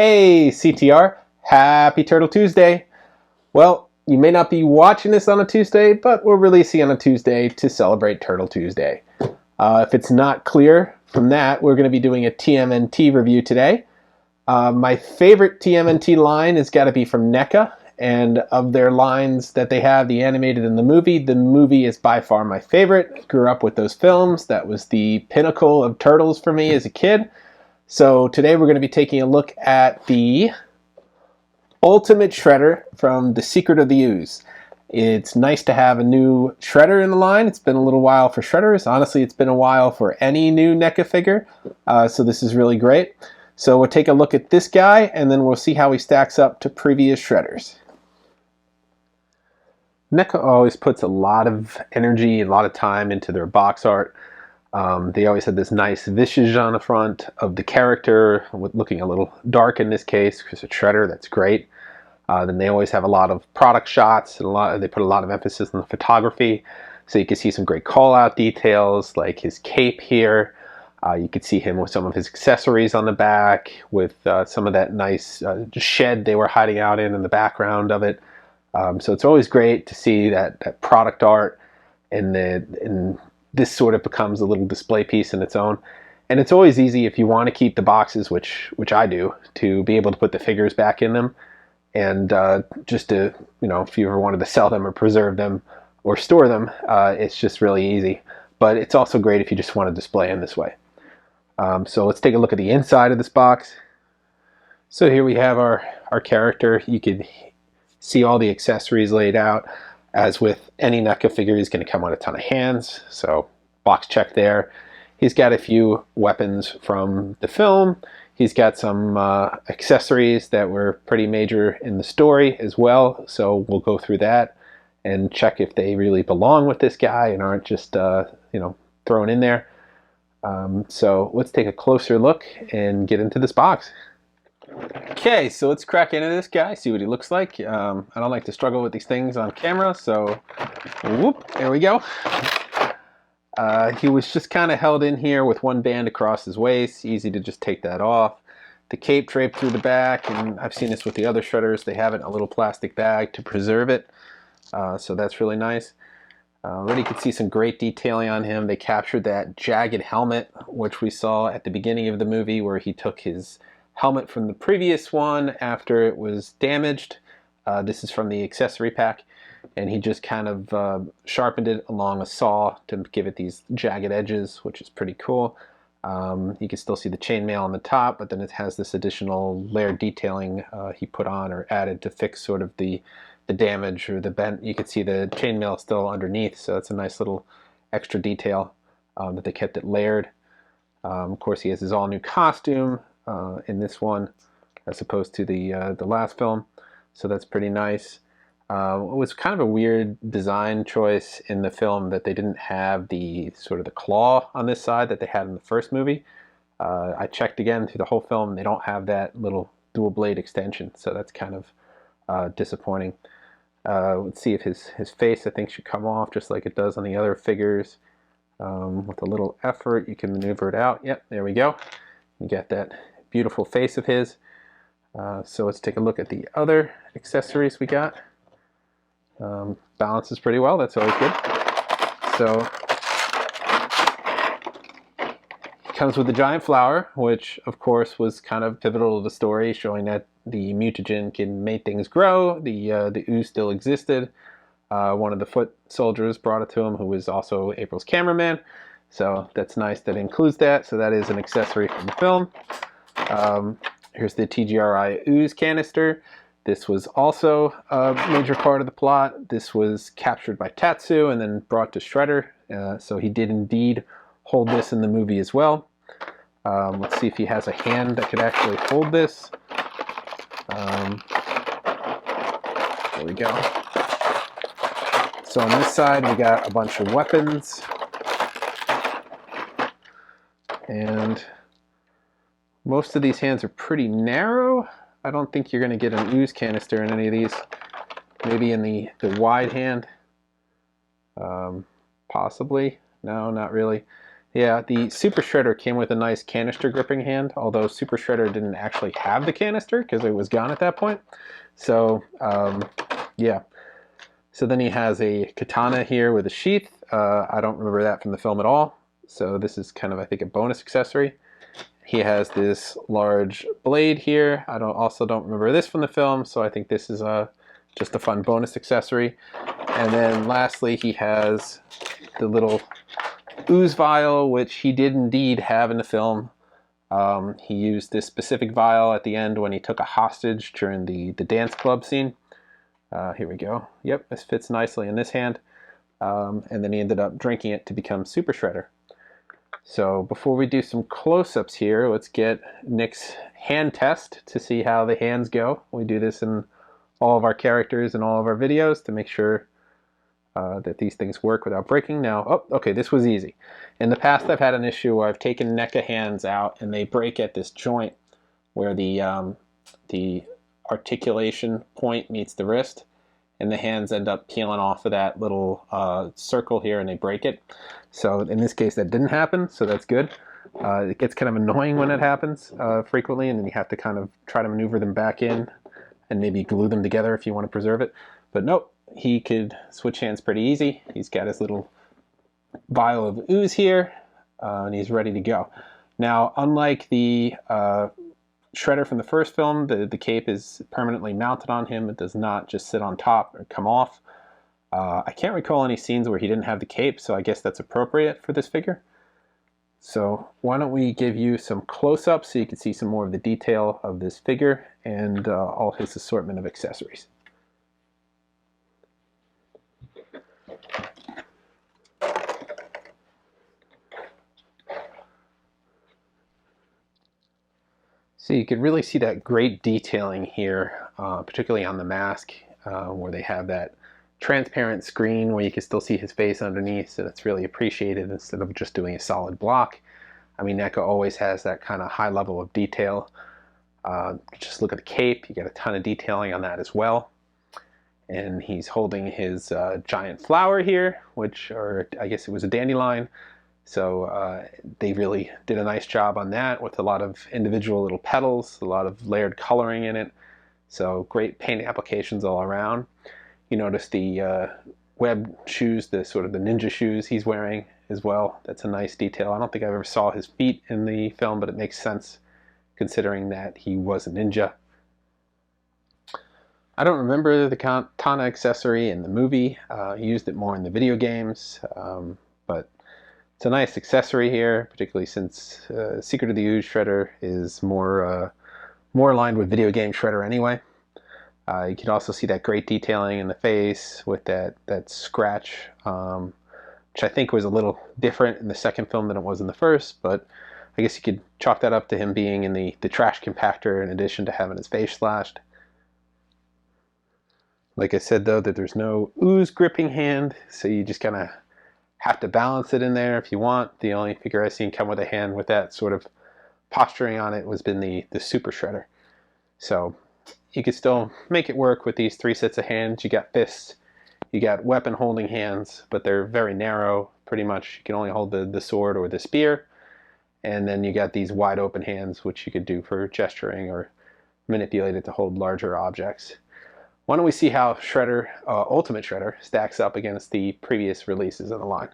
Hey CTR, happy Turtle Tuesday. Well, you may not be watching this on a Tuesday, but we're releasing on a Tuesday to celebrate Turtle Tuesday. If it's not clear from that, we're going to be doing a TMNT review today. My favorite TMNT line has got to be from NECA, and of their lines that they have, the animated and the movie is by far my favorite. Grew up with those films. That was the pinnacle of Turtles for me as a kid. So today we're going to be taking a look at the Ultimate Shredder from The Secret of the Ooze. It's nice to have a new Shredder in the line. It's been a little while for Shredders. Honestly, it's been a while for any new NECA figure, so this is really great. So we'll take a look at this guy, and then we'll see how he stacks up to previous Shredders. NECA always puts a lot of energy and a lot of time into their box art. They always had this nice visage on the front of the character, looking a little dark in this case because it's Shredder. That's great. Then they always have a lot of product shots, and they put a lot of emphasis on the photography. So you can see some great call-out details, like his cape here. You could see him with some of his accessories on the back, with some of that nice shed they were hiding out in the background of it. So it's always great to see that product art and this sort of becomes a little display piece in its own. And it's always easy if you want to keep the boxes, which I do, to be able to put the figures back in them. And just to, if you ever wanted to sell them or preserve them or store them, it's just really easy. But it's also great if you just want to display them this way. So let's take a look at the inside of this box. So here we have our character. You can see all the accessories laid out. As with any NECA figure, he's going to come with a ton of hands, so box check there. He's got a few weapons from the film. He's got some accessories that were pretty major in the story as well, so we'll go through that and check if they really belong with this guy and aren't just thrown in there. So let's take a closer look and get into this box. Okay, so let's crack into this guy, see what he looks like. I don't like to struggle with these things on camera, so whoop, there we go. He was just kind of held in here with one band across his waist. Easy to just take that off. The cape draped through the back, and I've seen this with the other Shredders. They have it in a little plastic bag to preserve it, so that's really nice. Already could see some great detailing on him. They captured that jagged helmet, which we saw at the beginning of the movie, where he took his helmet from the previous one after it was damaged. This is from the accessory pack, and he just kind of sharpened it along a saw to give it these jagged edges, which is pretty cool. You can still see the chainmail on the top, but then it has this additional layered detailing he put on or added to fix sort of the damage or the bent. You can see the chainmail still underneath, so it's a nice little extra detail that they kept it layered. Of course, he has his all new costume in this one as opposed to the last film, so that's pretty nice. It was kind of a weird design choice in the film that they didn't have the sort of the claw on this side that they had in the first movie. I checked again through the whole film, they don't have that little dual blade extension, so that's kind of disappointing. Let's see if his face, I think, should come off just like it does on the other figures. With a little effort you can maneuver it out. Yep, there we go. You get that beautiful face of his. So let's take a look at the other accessories we got. Balances pretty well, that's always good. So it comes with the giant flower, which of course was kind of pivotal to the story, showing that the mutagen can make things grow. The ooze still existed. One of the foot soldiers brought it to him, who was also April's cameraman. So that's nice that it includes that. So that is an accessory from the film. Here's the TGRI Ooze canister. This was also a major part of the plot. This was captured by Tatsu and then brought to Shredder. So he did indeed hold this in the movie as well. Let's see if he has a hand that could actually hold this. There we go. So on this side we got a bunch of weapons. And most of these hands are pretty narrow. I don't think you're going to get an ooze canister in any of these. Maybe in the wide hand. Possibly. No, not really. Yeah, the Super Shredder came with a nice canister gripping hand, although Super Shredder didn't actually have the canister because it was gone at that point. So, yeah. So then he has a katana here with a sheath. I don't remember that from the film at all. So this is kind of, I think, a bonus accessory. He has this large blade here. Also don't remember this from the film, so I think this is just a fun bonus accessory. And then lastly, he has the little Ooze vial, which he did indeed have in the film. He used this specific vial at the end when he took a hostage during the dance club scene. Here we go. Yep, this fits nicely in this hand. And then he ended up drinking it to become Super Shredder. So before we do some close-ups here, let's get Nick's hand test to see how the hands go. We do this in all of our characters and all of our videos to make sure that these things work without breaking. Now, oh, okay, this was easy. In the past, I've had an issue where I've taken NECA hands out and they break at this joint where the articulation point meets the wrist, and the hands end up peeling off of that little circle here and they break it. So in this case, that didn't happen, so that's good. It gets kind of annoying when it happens frequently, and then you have to kind of try to maneuver them back in and maybe glue them together if you want to preserve it. But nope, he could switch hands pretty easy. He's got his little vial of ooze here, and he's ready to go. Now, unlike the Shredder from the first film, the cape is permanently mounted on him. It does not just sit on top or come off. I can't recall any scenes where he didn't have the cape, so I guess that's appropriate for this figure. So why don't we give you some close-ups so you can see some more of the detail of this figure and all his assortment of accessories. So you can really see that great detailing here, particularly on the mask, where they have that transparent screen where you can still see his face underneath, so that's really appreciated instead of just doing a solid block. I mean, NECA always has that kind of high level of detail. Just look at the cape, you get a ton of detailing on that as well. And he's holding his giant flower here, or I guess it was a dandelion. So they really did a nice job on that with a lot of individual little petals, a lot of layered coloring in it. So great paint applications all around. You notice the web shoes, the sort of the ninja shoes he's wearing as well. That's a nice detail. I don't think I ever saw his feet in the film, but it makes sense considering that he was a ninja. I don't remember the katana accessory in the movie. He used it more in the video games, but it's a nice accessory here, particularly since Secret of the Ooze Shredder is more aligned with video game Shredder anyway. You can also see that great detailing in the face with that scratch, which I think was a little different in the second film than it was in the first, but I guess you could chalk that up to him being in the trash compactor in addition to having his face slashed. Like I said, though, that there's no ooze gripping hand, so you just kind of have to balance it in there if you want. The only figure I've seen come with a hand with that sort of posturing on it was been the Super Shredder. So you could still make it work with these three sets of hands. You got fists, you got weapon holding hands, but they're very narrow. Pretty much you can only hold the sword or the spear. And then you got these wide open hands, which you could do for gesturing or manipulate it to hold larger objects. Why don't we see how Shredder, Ultimate Shredder, stacks up against the previous releases in the line.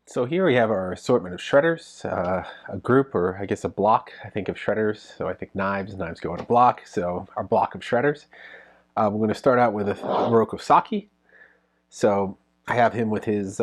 So here we have our assortment of Shredders, a group, or I guess a block, I think, of Shredders. So I think knives go in a block, so our block of Shredders. We're going to start out with a Oroku Saki. So I have him with his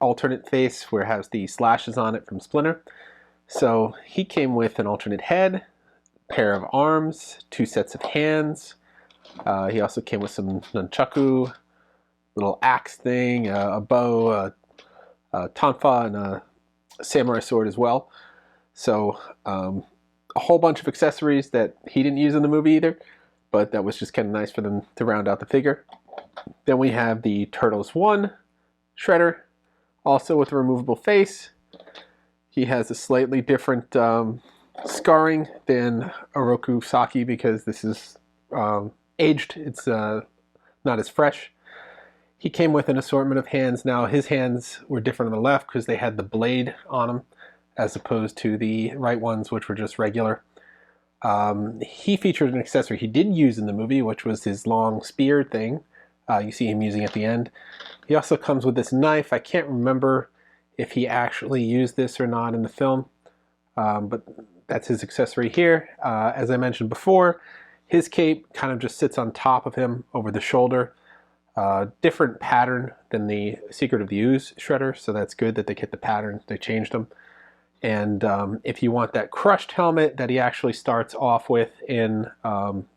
alternate face where it has the slashes on it from Splinter. So he came with an alternate head, pair of arms, two sets of hands. He also came with some nunchaku, little axe thing, a bow, a tonfa, and a samurai sword as well. So a whole bunch of accessories that he didn't use in the movie either, but that was just kind of nice for them to round out the figure. Then we have the Turtles 1 Shredder, also with a removable face. He has a slightly different scarring than Oroku Saki because this is aged. It's not as fresh. He came with an assortment of hands. Now his hands were different on the left because they had the blade on them. as opposed to the right ones, which were just regular. He featured an accessory he did use in the movie, which was his long spear thing. You see him using at the end. He also comes with this knife. I can't remember if he actually used this or not in the film, but that's his accessory here. As I mentioned before, his cape kind of just sits on top of him over the shoulder. Different pattern than the Secret of the Ooze shredder, so that's good that they get the pattern. They changed them. And if you want that crushed helmet that he actually starts off with in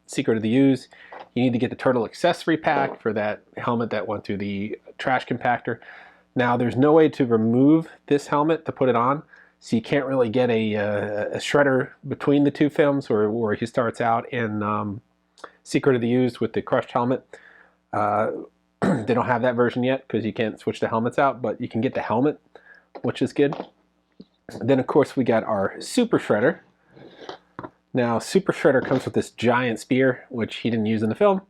Secret of the Ooze, you need to get the turtle accessory pack for that helmet that went through the trash compactor. Now, there's no way to remove this helmet to put it on, so you can't really get a shredder between the two films where he starts out in Secret of the Ooze with the crushed helmet. They don't have that version yet because you can't switch the helmets out, but you can get the helmet, which is good. Then, of course, we got our Super Shredder. Now, Super Shredder comes with this giant spear, which he didn't use in the film.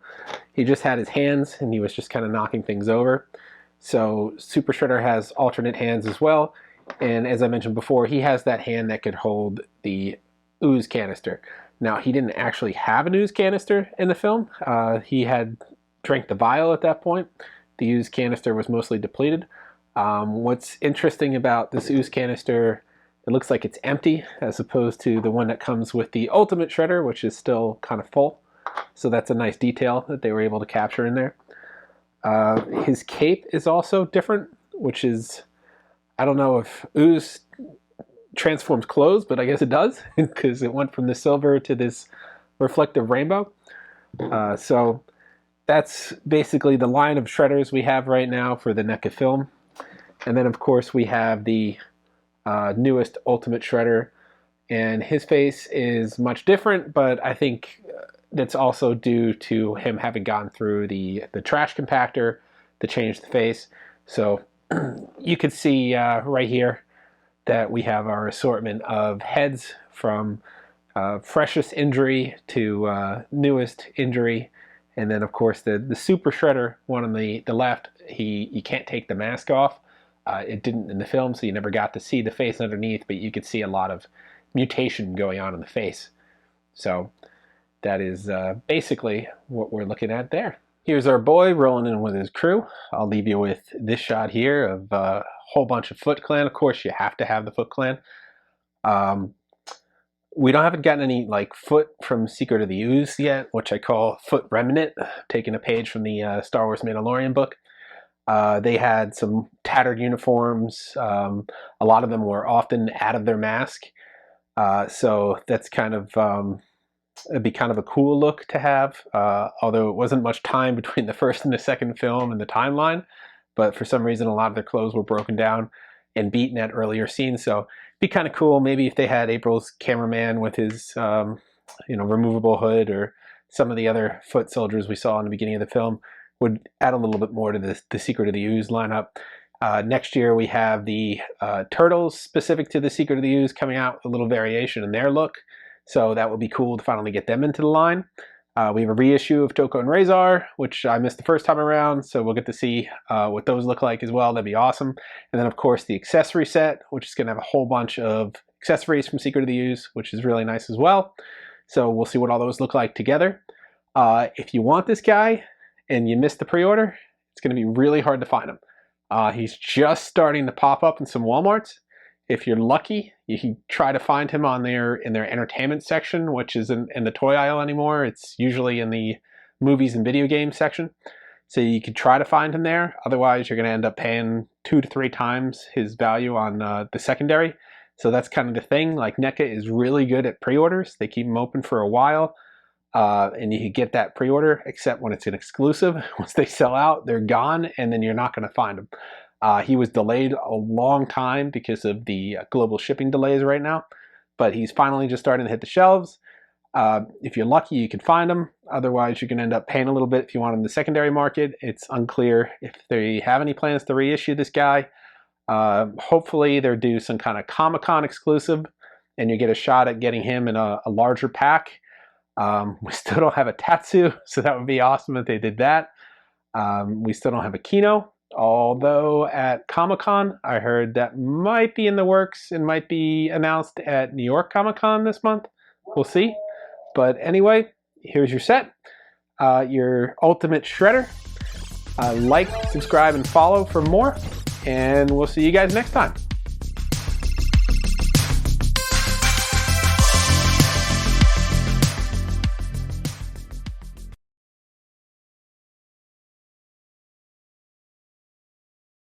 He just had his hands, and he was just kind of knocking things over. So Super Shredder has alternate hands as well. And as I mentioned before, he has that hand that could hold the ooze canister. Now, he didn't actually have an ooze canister in the film. He had drank the vial at that point. The ooze canister was mostly depleted. What's interesting about this ooze canister, it looks like it's empty as opposed to the one that comes with the Ultimate Shredder, which is still kind of full. So that's a nice detail that they were able to capture in there. His cape is also different, which is, I don't know if Ooze transforms clothes, but I guess it does because it went from the silver to this reflective rainbow. So that's basically the line of shredders we have right now for the NECA film. And then, of course, we have the newest Ultimate Shredder, and his face is much different, but I think that's also due to him having gone through the trash compactor to change the face. So you can see right here that we have our assortment of heads from freshest injury to newest injury. And then, of course, the Super Shredder one on the left, you can't take the mask off. It didn't in the film, so you never got to see the face underneath, but you could see a lot of mutation going on in the face. So that is basically what we're looking at there. Here's our boy rolling in with his crew. I'll leave you with this shot here of a whole bunch of Foot Clan. Of course, you have to have the Foot Clan. We haven't gotten any like foot from Secret of the Ooze yet, which I call Foot Remnant, taking a page from the Star Wars Mandalorian book. They had some tattered uniforms. A lot of them were often out of their mask. So that's kind of, it'd be kind of a cool look to have, although it wasn't much time between the first and the second film and the timeline. But for some reason, a lot of their clothes were broken down and beaten at earlier scenes. So it'd be kind of cool maybe if they had April's cameraman with his, removable hood, or some of the other foot soldiers we saw in the beginning of the film would add a little bit more to the Secret of the Ooze lineup. Next year we have the turtles specific to the Secret of the Ooze coming out with a little variation in their look. So that would be cool to finally get them into the line. We have a reissue of Toko and Razor, which I missed the first time around, so we'll get to see what those look like as well. That'd be awesome. And then, of course, the accessory set, which is going to have a whole bunch of accessories from Secret of the Ooze, which is really nice as well. So we'll see what all those look like together. If you want this guy and you missed the pre-order, it's going to be really hard to find him. He's just starting to pop up in some Walmarts. If you're lucky, you can try to find him in their entertainment section, which isn't in the toy aisle anymore. It's usually in the movies and video games section. So you could try to find him there. Otherwise, you're going to end up paying 2 to 3 times his value on the secondary. So that's kind of the thing. Like, NECA is really good at pre-orders. They keep them open for a while. And you can get that pre-order, except when it's an exclusive. Once they sell out, they're gone, and then you're not going to find them. He was delayed a long time because of the global shipping delays right now, but he's finally just starting to hit the shelves. If you're lucky, you can find them. Otherwise, you're going to end up paying a little bit if you want him in the secondary market. It's unclear if they have any plans to reissue this guy. Hopefully, they'll do some kind of Comic-Con exclusive, and you get a shot at getting him in a larger pack. We still don't have a Tatsu, so that would be awesome if they did that. We still don't have a Kino, Although at Comic-Con, I heard that might be in the works and might be announced at New York Comic-Con this month. We'll see. But anyway, here's your set. Your Ultimate Shredder. Like, subscribe, and follow for more. And we'll see you guys next time.